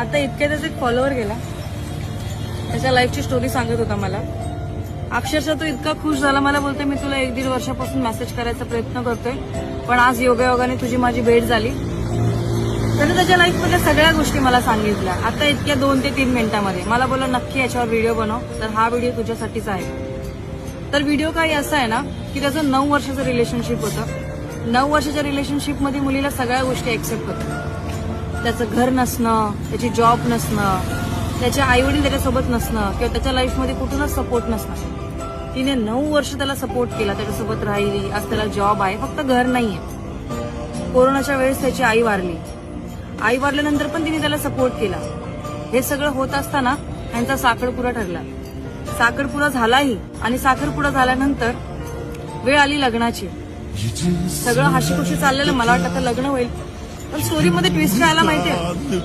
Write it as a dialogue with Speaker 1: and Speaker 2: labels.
Speaker 1: आता इतक्यातच एक फॉलोअर गेला, त्याच्या लाईफची स्टोरी सांगत होता मला. अक्षरशः तो इतका खुश झाला, मला बोलतोय मी तुला 1-1.5 वर्षापासून मेसेज करायचा प्रयत्न करतोय, पण आज योगायोगाने तुझी माझी भेट झाली. त्याने त्याच्या लाईफमधल्या सगळ्या गोष्टी मला सांगितल्या आता इतक्या 2 ते 3 मिनिटांमध्ये. मला बोलला नक्की याच्यावर व्हिडिओ बनव, तर हा व्हिडिओ तुझ्यासाठीच आहे. तर व्हिडिओ काही असा आहे ना की त्याचं 9 वर्षाचं रिलेशनशिप होतं. 9 वर्षाच्या रिलेशनशिपमध्ये मुलीला सगळ्या गोष्टी एक्सेप्ट होतात. त्याचं घर नसणं, त्याची जॉब नसणं, त्याच्या आईवडील त्याच्यासोबत नसणं किंवा त्याच्या लाईफमध्ये कुठूनच सपोर्ट नसणं. तिने 9 वर्ष त्याला सपोर्ट केला, त्याच्यासोबत राहिली. आज त्याला जॉब आहे, फक्त घर नाहीये. कोरोनाच्या वेळेस त्याची आई वारली. आई वारल्यानंतर पण तिने त्याला सपोर्ट केला. हे सगळं होत असताना त्यांचा साखरपुडा ठरला. साखरपुडा झालाही आणि साखरपुडा झाल्यानंतर वेळ आली लग्नाची. सगळं हाशीखुशी चाललेलं. मला वाटतं आता लग्न होईल, पण स्टोरीमध्ये ट्विस्ट राहायला माहितीये